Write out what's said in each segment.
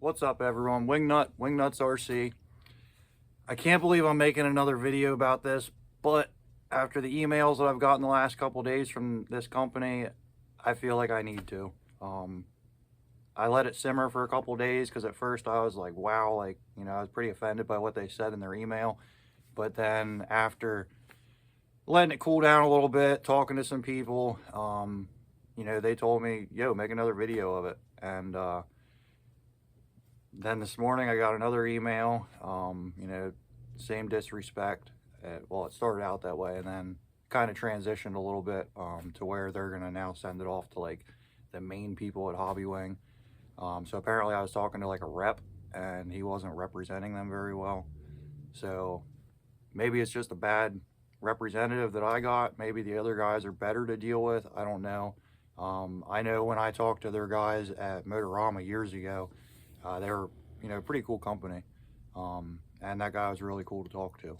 What's up, everyone? Wingnuts RC. I can't believe I'm making another video about this, but after the emails that I've gotten the last couple days from this company, I feel like I need to. I let it simmer for a couple days because at first I was like, wow, I was pretty offended by what they said in their email. But then after letting it cool down a little bit, talking to some people, they told me, yo, make another video of it. And then this morning I got another email, same disrespect. Well, it started out that way and then kind of transitioned a little bit to where they're going to now send it off to like the main people at Hobbywing. So apparently I was talking to like a rep and he wasn't representing them very well. So maybe it's just a bad representative that I got. Maybe the other guys are better to deal with. I don't know. I know when I talked to their guys at Motorama years ago, they were, pretty cool company. And that guy was really cool to talk to.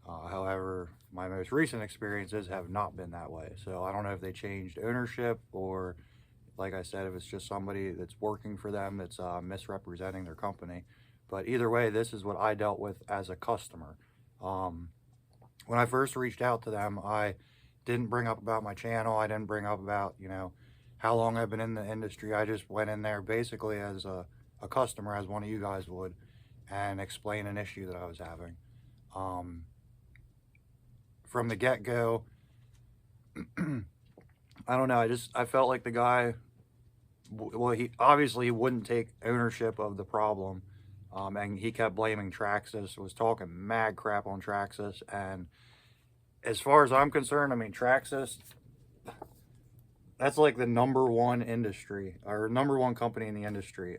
However, my most recent experiences have not been that way. So I don't know if they changed ownership or, like I said, if it's just somebody that's working for them that's misrepresenting their company. But either way, this is what I dealt with as a customer. When I first reached out to them, I didn't bring up about my channel. I didn't bring up about, how long I've been in the industry. I just went in there basically as a customer, as one of you guys would, and explain an issue that I was having. From the get-go, I don't know, I felt like the guy, he obviously wouldn't take ownership of the problem, and he kept blaming traxxas, was talking mad crap on traxxas. And as far as I'm concerned, traxxas, that's like the #1 industry, or #1 company in the industry.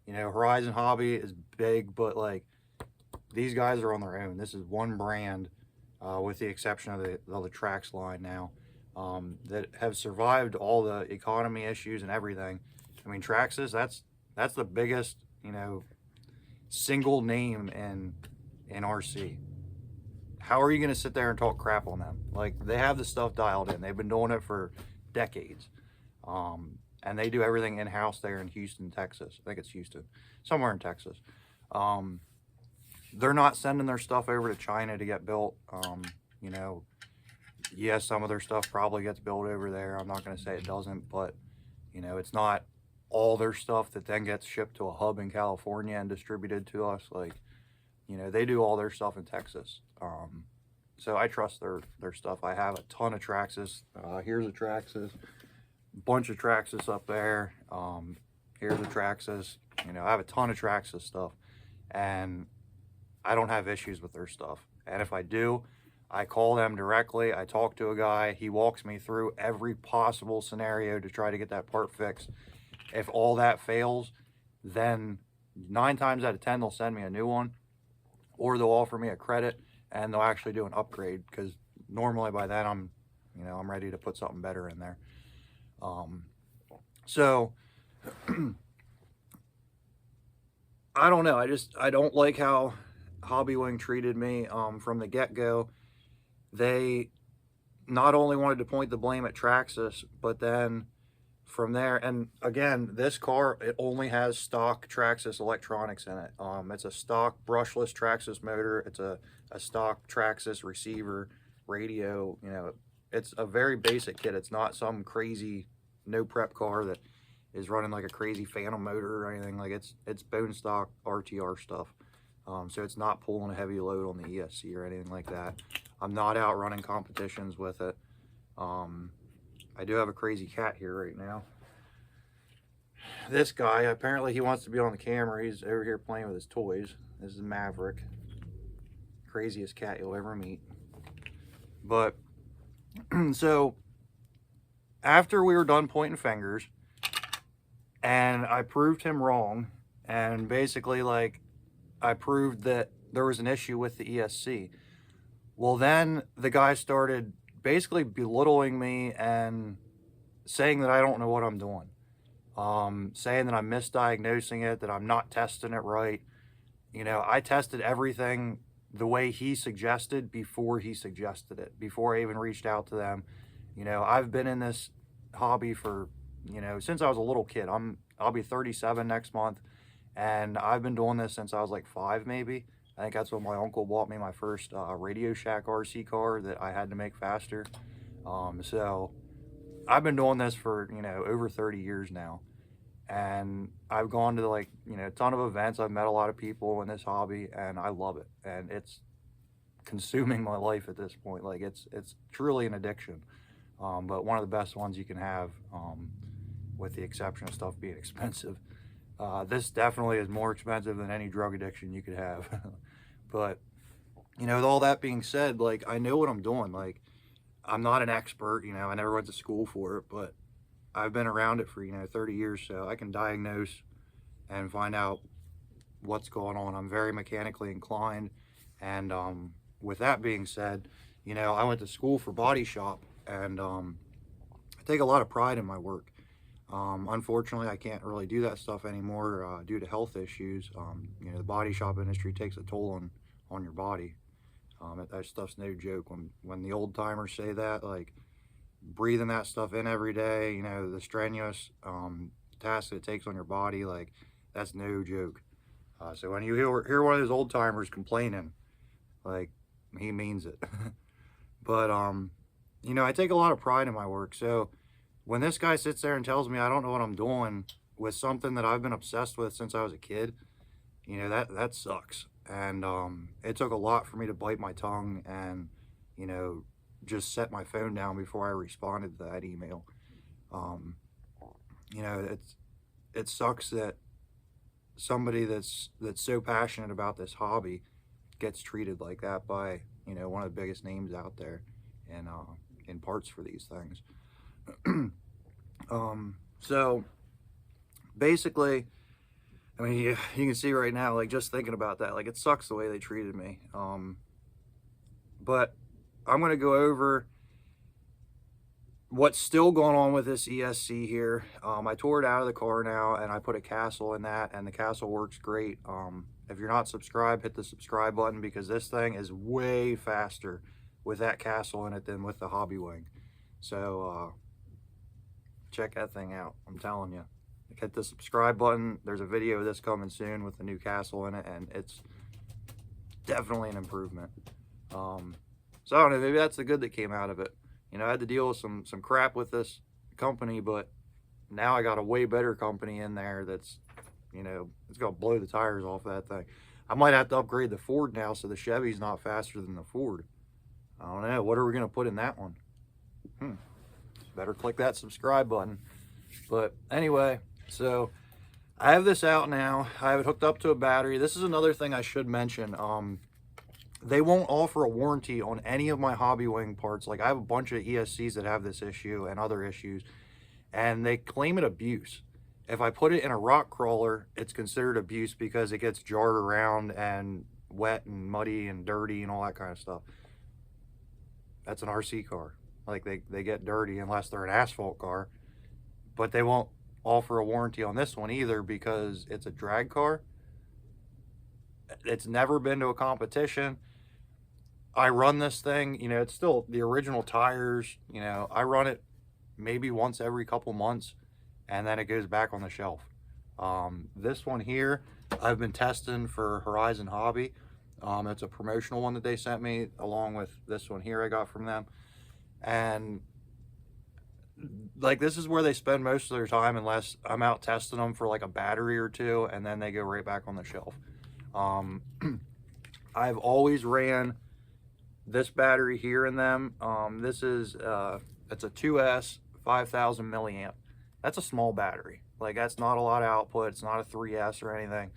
Horizon Hobby is big, but like these guys are on their own. This is one brand, with the exception of the Trax line now, that have survived all the economy issues and everything. Traxxas, that's the biggest, single name in RC. How are you going to sit there and talk crap on them? Like, they have the stuff dialed in. They've been doing it for decades. And they do everything in-house there in Houston, Texas. I think it's Houston, somewhere in Texas. They're not sending their stuff over to China to get built. Yes, some of their stuff probably gets built over there. I'm not going to say it doesn't, but, it's not all their stuff that then gets shipped to a hub in California and distributed to us. Like, they do all their stuff in Texas. So I trust their stuff. I have a ton of traxxas. Here's a traxxas. Bunch of traxxas up there. Here's a traxxas. I have a ton of traxxas stuff, and I don't have issues with their stuff. And if I do, I call them directly. I talk to a guy. He walks me through every possible scenario to try to get that part fixed. If all that fails, then 9 times out of 10 they'll send me a new one, or they'll offer me a credit and they'll actually do an upgrade, because normally by then I'm ready to put something better in there. So I don't know. I don't like how Hobbywing treated me from the get-go. They not only wanted to point the blame at traxxas, but then from there, and again, this car, it only has stock traxxas electronics in it. It's a stock brushless traxxas motor. It's a stock traxxas receiver, radio. It's a very basic kit. It's not some crazy no prep car that is running like a crazy phantom motor or anything. Like, it's bone stock RTR stuff. So it's not pulling a heavy load on the ESC or anything like that. I'm not out running competitions with it. I do have a crazy cat here right now. This guy, apparently he wants to be on the camera. He's over here playing with his toys. This is Maverick. Craziest cat you'll ever meet. But, so, after we were done pointing fingers, and I proved him wrong, and basically, like, I proved that there was an issue with the ESC. Well, then the guy started basically belittling me and saying that I don't know what I'm doing. Saying that I'm misdiagnosing it, that I'm not testing it right. I tested everything the way he suggested before he suggested it, before I even reached out to them. I've been in this hobby for, since I was a little kid. I'll be 37 next month, And I've been doing this since I was like 5, maybe. I think that's when my uncle bought me my first Radio Shack RC car that I had to make faster. So I've been doing this for, over 30 years now. And I've gone to like, a ton of events. I've met a lot of people in this hobby and I love it. And it's consuming my life at this point. Like it's truly an addiction. But one of the best ones you can have, with the exception of stuff being expensive. This definitely is more expensive than any drug addiction you could have. But, with all that being said, like, I know what I'm doing. Like, I'm not an expert, I never went to school for it, but I've been around it for, 30 years, so I can diagnose and find out what's going on. I'm very mechanically inclined. And with that being said, I went to school for body shop, and I take a lot of pride in my work. Unfortunately, I can't really do that stuff anymore due to health issues. The body shop industry takes a toll on your body. That stuff's no joke. When the old timers say that, like breathing that stuff in every day, the strenuous task that it takes on your body, like that's no joke. So when you hear one of those old timers complaining, like he means it. But I take a lot of pride in my work. So when this guy sits there and tells me I don't know what I'm doing with something that I've been obsessed with since I was a kid, that sucks. And it took a lot for me to bite my tongue and, just set my phone down before I responded to that email. It sucks that somebody that's so passionate about this hobby gets treated like that by, one of the biggest names out there in parts for these things. So basically, I mean, you can see right now, like just thinking about that, like it sucks the way they treated me. But I'm going to go over what's still going on with this ESC here. I tore it out of the car now and I put a castle in that, and the castle works great. If you're not subscribed, hit the subscribe button, because this thing is way faster with that castle in it than with the hobbywing. So check that thing out. I'm telling you, hit the subscribe button. There's a video of this coming soon with the new castle in it, and it's definitely an improvement. So I don't know, maybe that's the good that came out of it. I had to deal with some crap with this company, but now I got a way better company in there that's, it's gonna blow the tires off that thing. I might have to upgrade the Ford now, so the Chevy's not faster than the Ford. I don't know. What are we gonna put in that one? Better click that subscribe button. But anyway, so I have this out now. I have it hooked up to a battery. This is another thing I should mention. They won't offer a warranty on any of my hobbywing parts. Like I have a bunch of ESCs that have this issue and other issues, and they claim it abuse. If I put it in a rock crawler, it's considered abuse because it gets jarred around and wet and muddy and dirty and all that kind of stuff. That's an RC car. Like they get dirty unless they're an asphalt car, but they won't offer a warranty on this one either because it's a drag car. It's never been to a competition. I run this thing, it's still the original tires. I run it maybe once every couple months, and then it goes back on the shelf. This one here, I've been testing for Horizon Hobby. It's a promotional one that they sent me, along with this one here I got from them. And like, this is where they spend most of their time, unless I'm out testing them for like a battery or two, and then they go right back on the shelf. I've always ran this battery here in them. This is it's a 2S 5000 milliamp. That's a small battery. Like, that's not a lot of output. It's not a 3S or anything.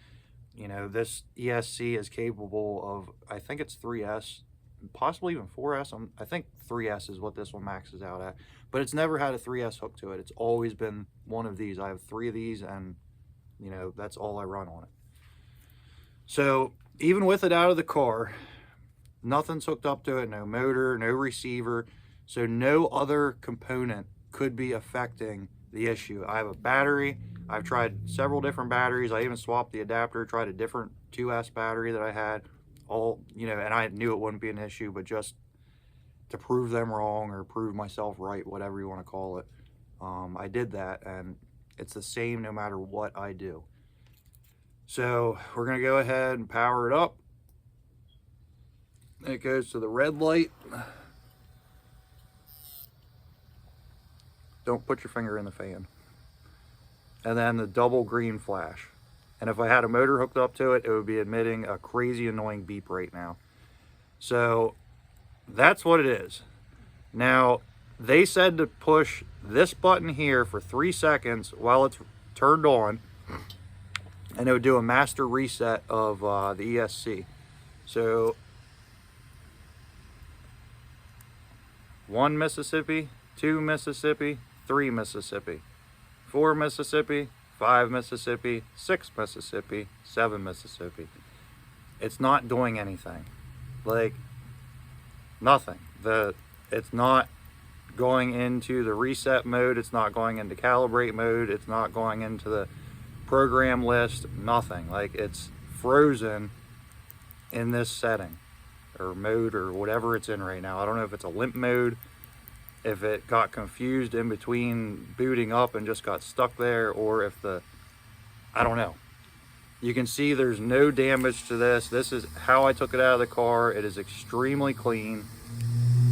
This ESC is capable of, I think it's 3S, possibly even 4S. I think 3S is what this one maxes out at, but it's never had a 3S hook to it. It's always been one of these. I have 3 of these, and that's all I run on it. So even with it out of the car, nothing's hooked up to it, no motor, no receiver, so no other component could be affecting the issue. I have a battery. I've tried several different batteries. I even swapped the adapter, tried a different 2S battery that I had, and I knew it wouldn't be an issue, but just to prove them wrong or prove myself right, whatever you want to call it, I did that, and it's the same no matter what I do. So we're gonna go ahead and power it up. It goes to the red light. Don't put your finger in the fan. And then the double green flash. And if I had a motor hooked up to it, it would be emitting a crazy annoying beep right now. So that's what it is. Now, they said to push this button here for 3 seconds while it's turned on, and it would do a master reset of the ESC. So 1 Mississippi, 2 Mississippi, 3 Mississippi, 4 Mississippi, 5 Mississippi, 6 Mississippi, 7 Mississippi. It's not doing anything. Like, nothing. It's not going into the reset mode. It's not going into calibrate mode. It's not going into the program list. Nothing. Like, it's frozen in this setting or mode or whatever it's in right now. I don't know if it's a limp mode, if it got confused in between booting up and just got stuck there, or if I don't know. You can see there's no damage to this. This is how I took it out of the car. It is extremely clean,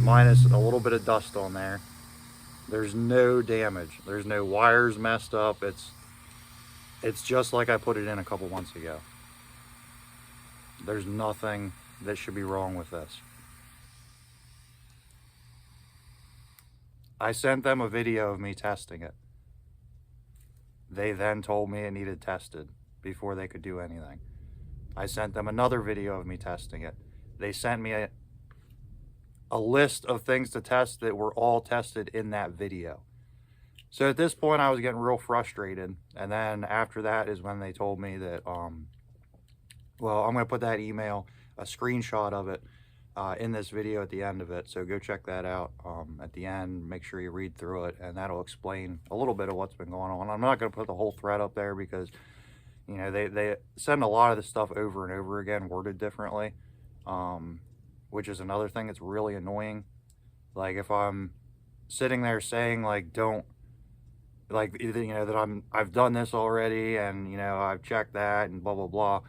minus a little bit of dust on there. There's no damage. There's no wires messed up. It's just like I put it in a couple months ago. There's nothing that should be wrong with this. I sent them a video of me testing it. They then told me it needed tested before they could do anything. I sent them another video of me testing it. They sent me a list of things to test that were all tested in that video. So at this point I was getting real frustrated, and then after that is when they told me that well, I'm going to put that email, a screenshot of it, in this video at the end of it, so go check that out at the end. Make sure you read through it, and that'll explain a little bit of what's been going on. I'm not going to put the whole thread up there because, you know, they send a lot of the stuff over and over again, worded differently, which is another thing that's really annoying. Like, if I'm sitting there saying, like, don't, like, you know, that I've done this already, and, you know, I've checked that, and blah, blah, blah.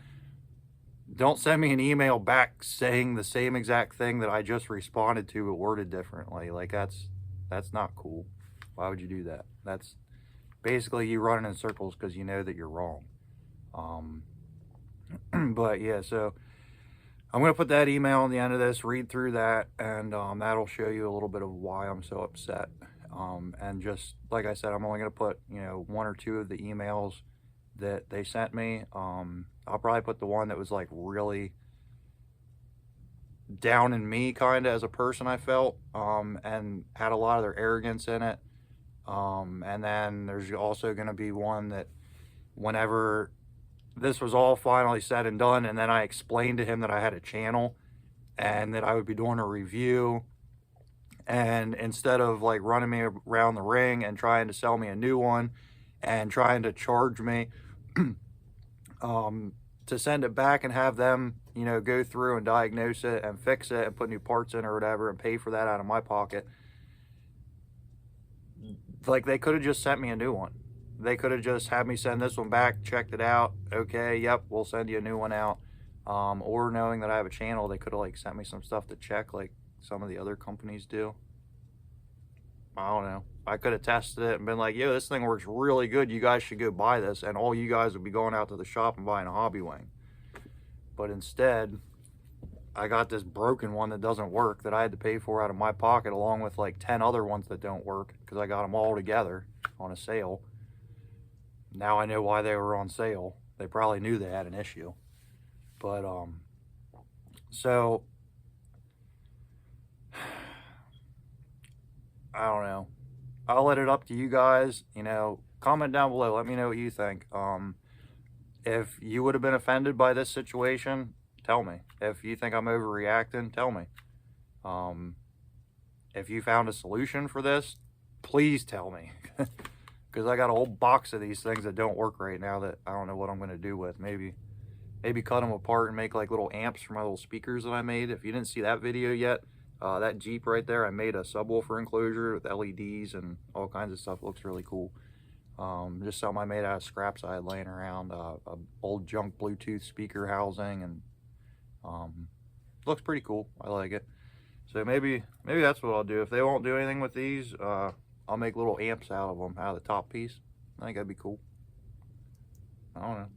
Don't send me an email back saying the same exact thing that I just responded to, but worded differently. Like, that's not cool. Why would you do that? That's basically you running in circles because you know that you're wrong. But yeah, so I'm going to put that email on the end of this, read through that, and that'll show you a little bit of why I'm so upset. And just like I said, I'm only going to put, you know, 1 or 2 of the emails that they sent me. I'll probably put the one that was like really down in me kind of as a person, I felt, and had a lot of their arrogance in it. And then there's also going to be one that whenever this was all finally said and done, and then I explained to him that I had a channel and that I would be doing a review, and instead of like running me around the ring and trying to sell me a new one and trying to charge me to send it back and have them, you know, go through and diagnose it and fix it and put new parts in or whatever and pay for that out of my pocket. Like, they could have just sent me a new one. They could have just had me send this one back, checked it out. Okay, yep, we'll send you a new one out. Or knowing that I have a channel, they could have like sent me some stuff to check like some of the other companies do. I don't know. I could have tested it and been like, yo, this thing works really good. You guys should go buy this. And all you guys would be going out to the shop and buying a hobbywing. But instead, I got this broken one that doesn't work that I had to pay for out of my pocket, along with like 10 other ones that don't work because I got them all together on a sale. Now I know why they were on sale. They probably knew they had an issue. But, so I don't know. I'll let it up to you guys. You know, comment down below. Let me know what you think. If you would have been offended by this situation, tell me. If you think I'm overreacting, tell me. If you found a solution for this, please tell me. Because I got a whole box of these things that don't work right now that I don't know what I'm going to do with. Maybe cut them apart and make like little amps for my little speakers that I made. If you didn't see that video yet, that Jeep right there, I made a subwoofer enclosure with LEDs and all kinds of stuff. It looks really cool. Just something I made out of scraps I had laying around, a old junk Bluetooth speaker housing, and looks pretty cool. I like it. So maybe that's what I'll do. If they won't do anything with these, I'll make little amps out of them, out of the top piece. I think that'd be cool. I don't know.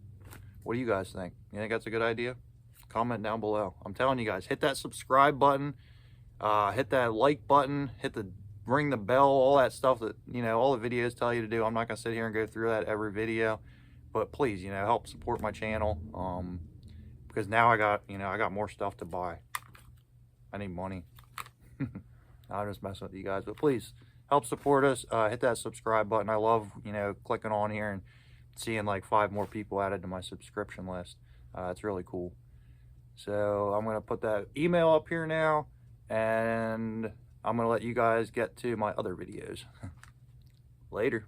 What do you guys think? You think that's a good idea? Comment down below. I'm telling you guys, hit that subscribe button, hit that like button, ring the bell, all that stuff that, you know, all the videos tell you to do. I'm not gonna sit here and go through that every video, but please, you know, help support my channel, because now I got more stuff to buy. I need money. I'm just messing with you guys, but please help support us. Hit that subscribe button. I love, you know, clicking on here and seeing like 5 more people added to my subscription list. It's really cool. So I'm going to put that email up here now, and I'm going to let you guys get to my other videos. Later.